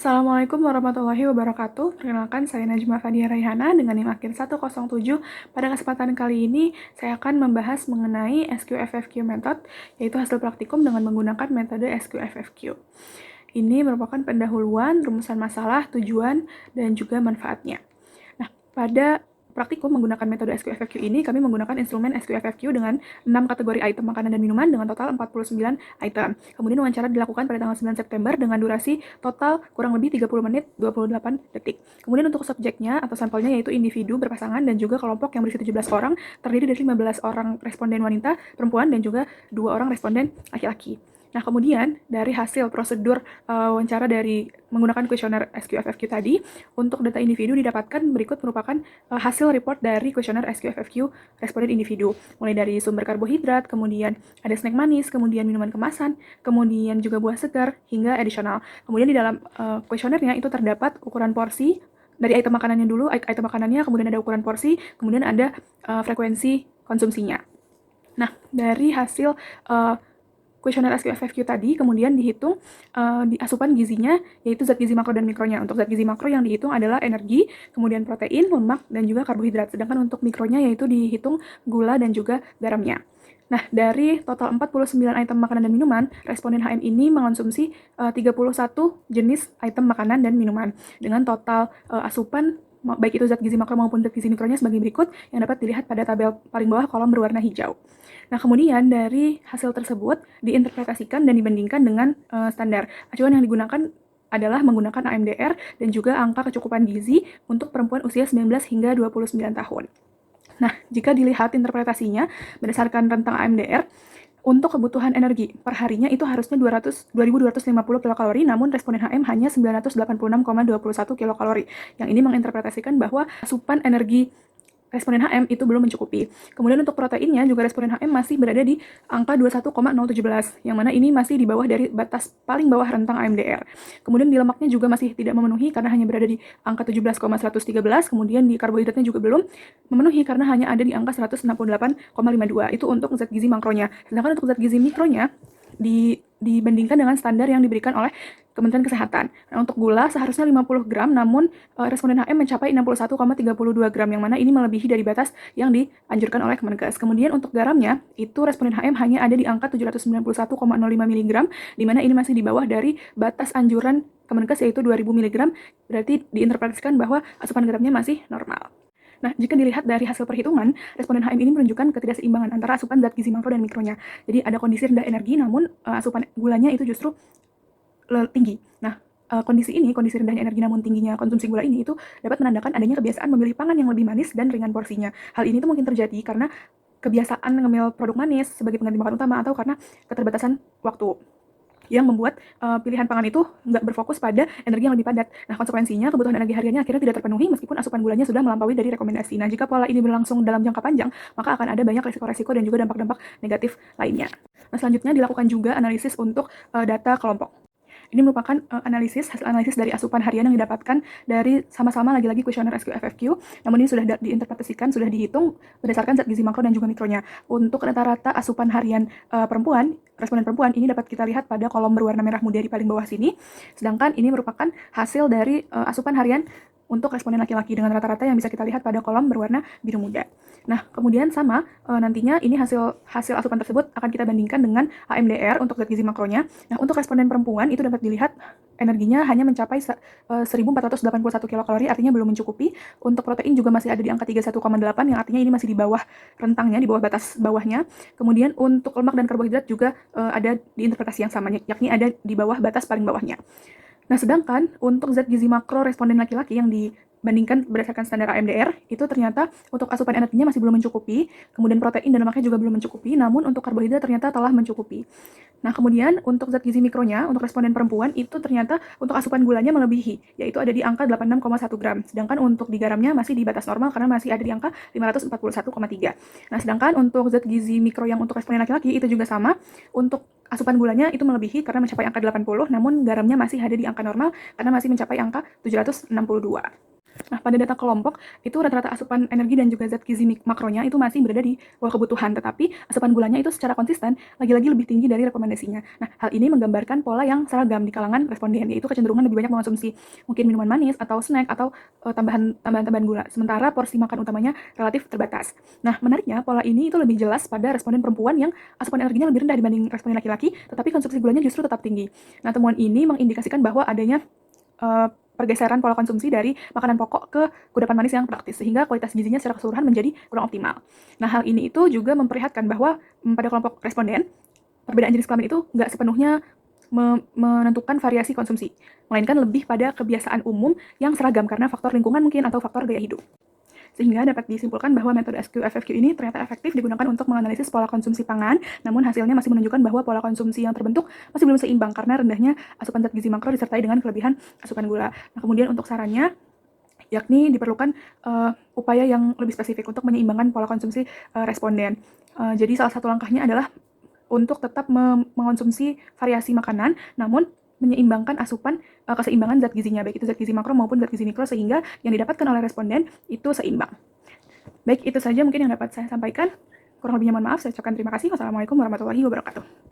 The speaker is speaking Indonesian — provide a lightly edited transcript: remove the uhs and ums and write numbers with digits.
Assalamualaikum warahmatullahi wabarakatuh. Perkenalkan, saya Najma Fadia Raihana dengan NIM akhir 107. Pada kesempatan kali ini, saya akan membahas mengenai SQFFQ method, yaitu hasil praktikum dengan menggunakan metode SQFFQ. Ini merupakan pendahuluan, rumusan masalah, tujuan, dan juga manfaatnya. Nah, pada praktikum menggunakan metode SQFFQ ini, kami menggunakan instrumen SQFFQ dengan 6 kategori item makanan dan minuman dengan total 49 item. Kemudian wawancara dilakukan pada tanggal 9 September dengan durasi total kurang lebih 30 menit 28 detik. Kemudian untuk subjeknya atau sampelnya yaitu individu berpasangan dan juga kelompok yang berisi 17 orang, terdiri dari 15 orang responden wanita, perempuan, dan juga 2 orang responden laki-laki. Nah, kemudian dari hasil prosedur wawancara dari menggunakan kuesioner SQFFQ tadi, untuk data individu didapatkan berikut merupakan hasil report dari kuesioner SQFFQ responden individu. Mulai dari sumber karbohidrat, kemudian ada snack manis, kemudian minuman kemasan, kemudian juga buah segar, hingga additional. Kemudian di dalam kuesionernya itu terdapat ukuran porsi, dari item makanannya dulu, item makanannya, kemudian ada ukuran porsi, kemudian ada frekuensi konsumsinya. Nah, dari hasil kuesioner SQFFQ tadi kemudian dihitung di asupan gizinya, yaitu zat gizi makro dan mikronya. Untuk zat gizi makro yang dihitung adalah energi, kemudian protein, lemak, dan juga karbohidrat. Sedangkan untuk mikronya yaitu dihitung gula dan juga garamnya. Nah, dari total 49 item makanan dan minuman, responden HM ini mengonsumsi 31 jenis item makanan dan minuman dengan total asupan baik itu zat gizi makro maupun zat gizi mikronya sebagai berikut yang dapat dilihat pada tabel paling bawah kolom berwarna hijau. Nah, kemudian dari hasil tersebut diinterpretasikan dan dibandingkan dengan standar. Acuan yang digunakan adalah menggunakan AMDR dan juga angka kecukupan gizi untuk perempuan usia 19 hingga 29 tahun. Nah, jika dilihat interpretasinya berdasarkan rentang AMDR, untuk kebutuhan energi per harinya itu harusnya 2.250 kilokalori, namun responden HM hanya 986,21 kilokalori. Yang ini menginterpretasikan bahwa asupan energi responden HM itu belum mencukupi. Kemudian untuk proteinnya juga responden HM masih berada di angka 21,017, yang mana ini masih di bawah dari batas paling bawah rentang AMDR. Kemudian di lemaknya juga masih tidak memenuhi karena hanya berada di angka 17,113, kemudian di karbohidratnya juga belum memenuhi karena hanya ada di angka 168,52. Itu untuk zat gizi makronya. Sedangkan untuk zat gizi mikronya dibandingkan dengan standar yang diberikan oleh Kementerian Kesehatan. Nah, untuk gula seharusnya 50 gram, namun responden HM mencapai 61,32 gram, yang mana ini melebihi dari batas yang dianjurkan oleh Kemenkes. Kemudian untuk garamnya, itu responden HM hanya ada di angka 791,05 mg, di mana ini masih di bawah dari batas anjuran Kemenkes yaitu 2000 mg, berarti diinterpretasikan bahwa asupan garamnya masih normal. Nah, jika dilihat dari hasil perhitungan, responden HM ini menunjukkan ketidakseimbangan antara asupan zat gizi makro dan mikronya. Jadi ada kondisi rendah energi, namun asupan gulanya itu justru tinggi. Nah, kondisi rendahnya energi namun tingginya konsumsi gula ini itu dapat menandakan adanya kebiasaan memilih pangan yang lebih manis dan ringan porsinya. Hal ini tuh mungkin terjadi karena kebiasaan ngemil produk manis sebagai pengganti makan utama atau karena keterbatasan waktu yang membuat pilihan pangan itu nggak berfokus pada energi yang lebih padat. Nah, konsekuensinya kebutuhan energi hariannya akhirnya tidak terpenuhi meskipun asupan gulanya sudah melampaui dari rekomendasi. Nah, jika pola ini berlangsung dalam jangka panjang, maka akan ada banyak resiko-resiko dan juga dampak-dampak negatif lainnya. Nah, selanjutnya dilakukan juga analisis untuk data kelompok. Ini merupakan hasil analisis dari asupan harian yang didapatkan dari sama-sama lagi-lagi kuesioner SQFFQ, namun ini sudah diinterpretasikan, sudah dihitung berdasarkan zat gizi makro dan juga mikronya. Untuk rata-rata asupan harian responden perempuan, ini dapat kita lihat pada kolom berwarna merah muda di paling bawah sini, sedangkan ini merupakan hasil dari asupan harian untuk responden laki-laki dengan rata-rata yang bisa kita lihat pada kolom berwarna biru muda. Nah, kemudian sama nantinya ini hasil asupan tersebut akan kita bandingkan dengan AMDR untuk zat gizi makronya. Nah, untuk responden perempuan itu dapat dilihat energinya hanya mencapai 1.481 kilokalori, artinya belum mencukupi. Untuk protein juga masih ada di angka 31,8, yang artinya ini masih di bawah rentangnya, di bawah batas bawahnya. Kemudian untuk lemak dan karbohidrat juga ada di interpretasi yang sama, yakni ada di bawah batas paling bawahnya. Nah, sedangkan untuk zat gizi makro responden laki-laki yang dibandingkan berdasarkan standar AMDR, itu ternyata untuk asupan energinya masih belum mencukupi, kemudian protein dan lemaknya juga belum mencukupi, namun untuk karbohidrat ternyata telah mencukupi. Nah, kemudian untuk zat gizi mikronya, untuk responden perempuan, itu ternyata untuk asupan gulanya melebihi, yaitu ada di angka 86,1 gram. Sedangkan untuk di garamnya masih di batas normal karena masih ada di angka 541,3. Nah, sedangkan untuk zat gizi mikro yang untuk responden laki-laki itu juga sama, untuk asupan gulanya itu melebihi karena mencapai angka 80, namun garamnya masih ada di angka normal karena masih mencapai angka 762. Nah, pada data kelompok, itu rata-rata asupan energi dan juga zat gizi makronya itu masih berada di bawah kebutuhan, tetapi asupan gulanya itu secara konsisten lagi-lagi lebih tinggi dari rekomendasinya. Nah, hal ini menggambarkan pola yang seragam di kalangan responden, yaitu kecenderungan lebih banyak mengonsumsi mungkin minuman manis atau snack atau tambahan-tambahan gula, sementara porsi makan utamanya relatif terbatas. Nah, menariknya pola ini itu lebih jelas pada responden perempuan yang asupan energinya lebih rendah dibanding responden laki-laki, tetapi konsumsi gulanya justru tetap tinggi. Nah, temuan ini mengindikasikan bahwa adanya pergeseran pola konsumsi dari makanan pokok ke kudapan manis yang praktis, sehingga kualitas gizinya secara keseluruhan menjadi kurang optimal. Nah, hal ini itu juga memperlihatkan bahwa pada kelompok responden, perbedaan jenis kelamin itu nggak sepenuhnya menentukan variasi konsumsi, melainkan lebih pada kebiasaan umum yang seragam karena faktor lingkungan mungkin atau faktor gaya hidup. Sehingga dapat disimpulkan bahwa metode SQ-FFQ ini ternyata efektif digunakan untuk menganalisis pola konsumsi pangan, namun hasilnya masih menunjukkan bahwa pola konsumsi yang terbentuk masih belum seimbang karena rendahnya asupan zat gizi makro disertai dengan kelebihan asupan gula. Nah, kemudian untuk sarannya, yakni diperlukan upaya yang lebih spesifik untuk menyeimbangkan pola konsumsi responden. Jadi salah satu langkahnya adalah untuk tetap mengonsumsi variasi makanan, namun menyeimbangkan keseimbangan zat gizinya, baik itu zat gizi makro maupun zat gizi mikro, sehingga yang didapatkan oleh responden itu seimbang. Baik, itu saja mungkin yang dapat saya sampaikan. Kurang lebihnya mohon maaf, saya ucapkan terima kasih. Wassalamualaikum warahmatullahi wabarakatuh.